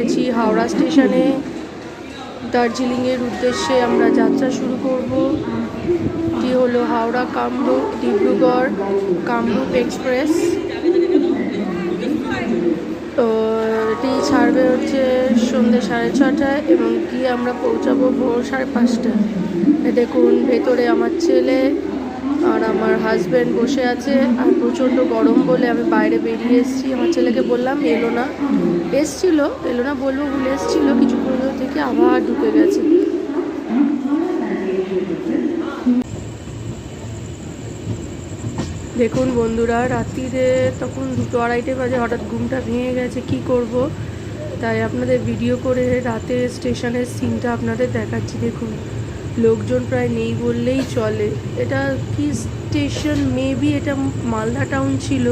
পড়েছি হাওড়া স্টেশনে। দার্জিলিংয়ের উদ্দেশ্যে আমরা যাত্রা শুরু করব। এটি হলো হাওড়া কামরূপ ডিব্রুগড় কামরূপ এক্সপ্রেস। তো এটি ছাড়বে হচ্ছে সন্ধ্যে 6:30টায় এবং গিয়ে আমরা পৌঁছাবো ভোর 5:30টায়। দেখুন ভেতরে আমার ছেলে আর আমার হাজব্যান্ড বসে আছে। আর প্রচণ্ড গরম বলে আমি বাইরে বেরিয়ে এসেছি। আমার ছেলেকে বললাম এলো না বলবো ভুলে এসেছিলো, কিছুক্ষণ থেকে আবার ঢুকে গেছে। দেখুন বন্ধুরা, রাত্রিরে তখন 2-2:30 বাজে, হঠাৎ ঘুমটা ভেঙে গেছে, কি করব, তাই আপনাদের ভিডিও করে রাতে স্টেশনের সিনটা আপনাদের দেখাচ্ছি। দেখুন লোকজন প্রায় নেই বললেই চলে। এটা কি স্টেশন, মেবি এটা মালদা টাউন ছিল,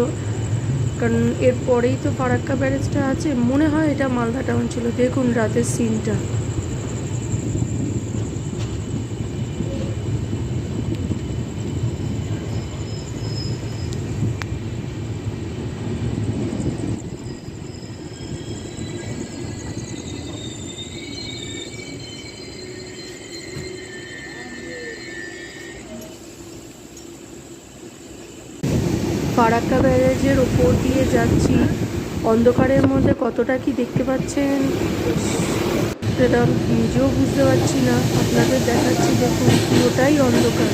কারণ এরপরেই তো ফারাক্কা ব্যারেজটা আছে, মনে হয় এটা মালদা টাউন ছিল। দেখুন রাতের সিনটা। ফারাক্কা ব্যারেজের ওপর দিয়ে যাচ্ছি, অন্ধকারের মধ্যে কতটা কি দেখতে পাচ্ছেন সেটা নিজেও বুঝতে পারছি না, আপনাদের দেখাচ্ছি। দেখুন পুরোটাই অন্ধকার।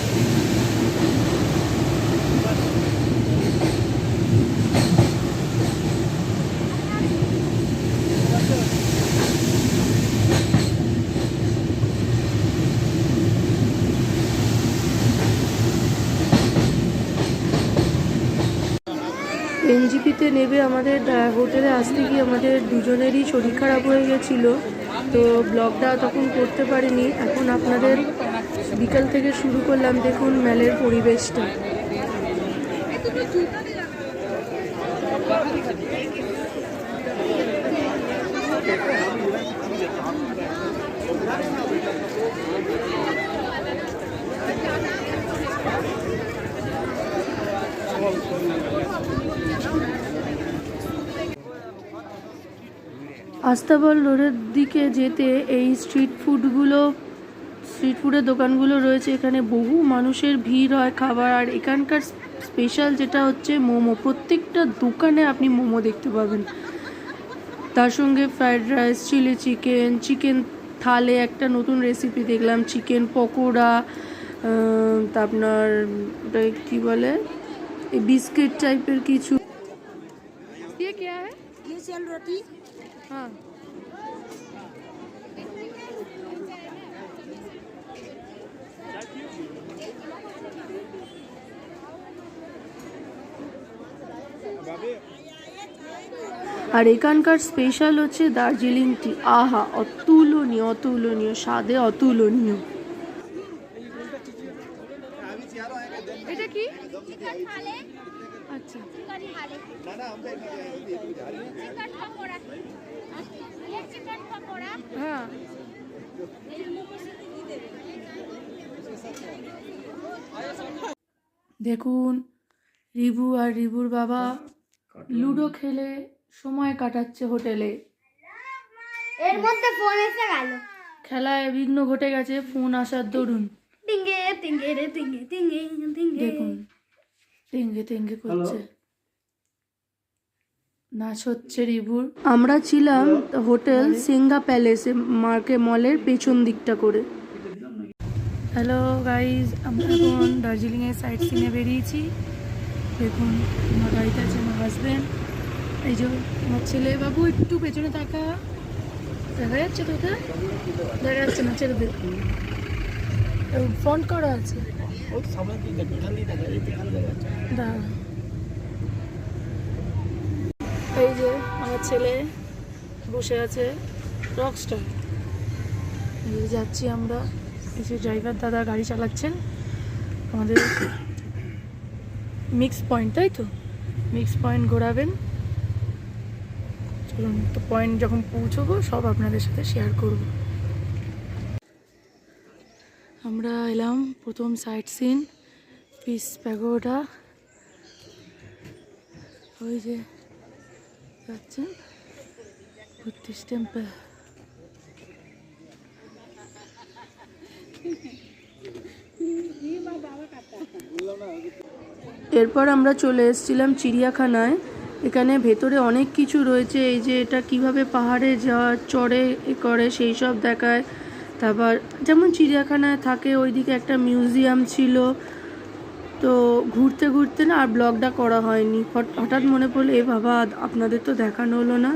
এনজিপিতে নেবে আমাদের হোটেলে আসতে গিয়ে আমাদের দুজনেরই শরীর খারাপ হয়ে গেছিলো, তো ব্লগটা তখন করতে পারিনি। এখন আপনাদের বিকাল থেকে শুরু করলাম। দেখুন মেলের পরিবেশটা। আস্তাবল রোডের দিকে যেতে এই স্ট্রিট ফুডের দোকানগুলো রয়েছে। এখানে বহু মানুষের ভিড় হয় খাবার। আর এখানকার স্পেশাল যেটা হচ্ছে মোমো, প্রত্যেকটা দোকানে আপনি মোমো দেখতে পাবেন। তার সঙ্গে ফ্রাইড রাইস, চিলি চিকেন থালে একটা নতুন রেসিপি দেখলাম, চিকেন পকোড়া, তা আপনার ওটা কী বলে, এই বিস্কিট টাইপের কিছু। ये क्या है? ये सेल रोटी। हाँ, আর এখানকার স্পেশাল হচ্ছে দার্জিলিং টি। আহা, অতুলনীয় স্বাদে অতুলনীয়। এটা কি? আচ্ছা, হ্যাঁ। দেখুন রিভু আর রিভুর বাবা লুডো খেলে সময় কাটাচ্ছে হোটেলে। এর মধ্যে ফোন এসে গেল, খেলায় বিঘ্ন ঘটে গেছে ফোন আসার দরুন। টিঙ্গে টিঙ্গে রে টিঙ্গে টিঙ্গে টিঙ্গে। দেখুন টেঙ্গে করছে, নাচ হচ্ছে রিভুর। আমরা ছিলাম হোটেল সিঙ্গা প্যালেসে, মলের পেছন দিকটা করে। হ্যালো গাইজ, আমরা এখন দার্জিলিংয়ের সাইড সিনে বেরিয়েছি। দেখুন আমার গাড়িতে আছে আমার হাজব্যান্ড, এই যে আমার ছেলে। বাবু একটু পেছনে তাকা, দেখা যাচ্ছে তোকে? দেখা যাচ্ছে না, ছেড়ে দে, ফ্রন্ট করা আছে। এই যে আমার ছেলে বসে আছে, রকস্টার। যাচ্ছি আমরা, এই যে ড্রাইভার দাদা গাড়ি চালাচ্ছেন। আমাদের মিক্স পয়েন্ট, তাই তো, মিক্স পয়েন্ট ঘোরাবেন। চলুন, তো পয়েন্ট যখন পৌঁছবো সব আপনাদের সাথে শেয়ার করব। আমরা এলাম প্রথম সাইট সিন, পিস প্যাগোডা। ওই যে যাচ্ছেন, বুদ্ধিস্ট টেম্পল। এরপর আমরা চলে এসেছিলাম চিড়িয়াখানায়। এখানে ভেতরে অনেক কিছু রয়েছে, এই যে এটা কিভাবে পাহাড়ে যাওয়া চড়ে করে সেই সব দেখায়। তারপর যেমন চিড়িয়াখানায় থাকে ওইদিকে একটা মিউজিয়াম ছিল। তো ঘুরতে ঘুরতে না আর ব্লগটা করা হয়নি, হঠাৎ মনে পড়লো এ বাবা আপনাদের তো দেখানো হলো না।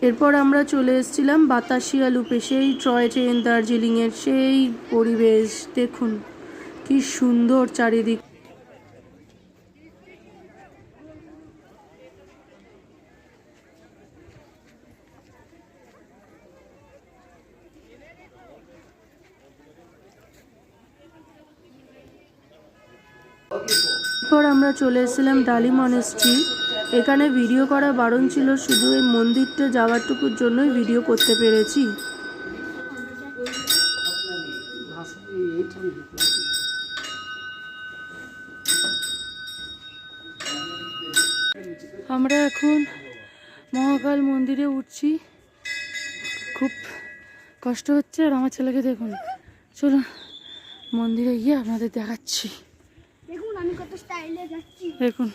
এরপর আমরা চলে এসেছিলাম বাতাসিয়া লুপে, সেই টয় ট্রেন দার্জিলিংয়ের সেই পরিবেশ দেখুন কি সুন্দর চারিদিক। এরপর আমরা চলে এসেছিলাম ডালি মনেস্ট্রি। এখানে ভিডিও করা বারণ ছিল, শুধু এই মন্দিরটা যাওয়ারটুকুর জন্যই ভিডিও করতে পেরেছি। আমরা এখন মহাকাল মন্দিরে উঠছি, খুব কষ্ট হচ্ছে। আর আমার ছেলেকে দেখুন, চলুন মন্দিরে গিয়ে আপনাদের দেখাচ্ছি। দেখুন আমি কত স্টাইলে যাচ্ছি, দেখুন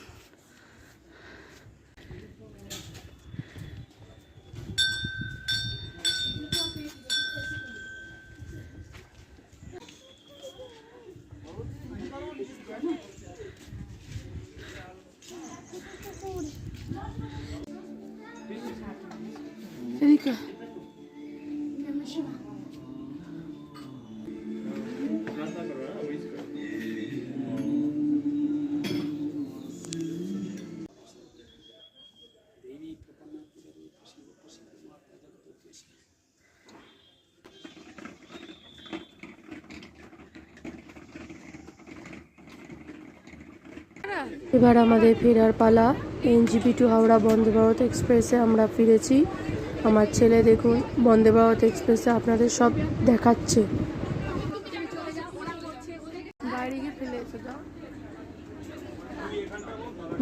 এদিকে। এবার আমাদের ফেরার পালা। এনজিপি টু হাওড়া বন্দে ভারত এক্সপ্রেসে আমরা ফিরেছি। আমার ছেলে দেখুন বন্দে ভারত এক্সপ্রেসে আপনাদের সব দেখাচ্ছে।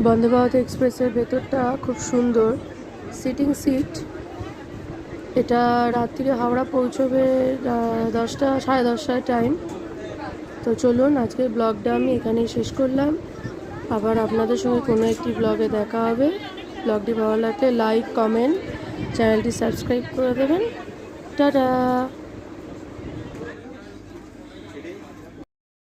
বন্দে ভারত এক্সপ্রেসের ভেতরটা খুব সুন্দর, সিটিং সিট। এটা রাত্রিরে হাওড়া পৌঁছবে 10টা, 10:30টায় টাইম। তো চলুন আজকের ব্লগটা আমি এখানেই শেষ করলাম। আবার আপনাদের সঙ্গে কোনো একটি ব্লগে দেখা হবে। ব্লগটি ভালো লাগলে লাইক, কমেন্ট, চ্যানেলটি সাবস্ক্রাইব করে দেবেন। টাটা।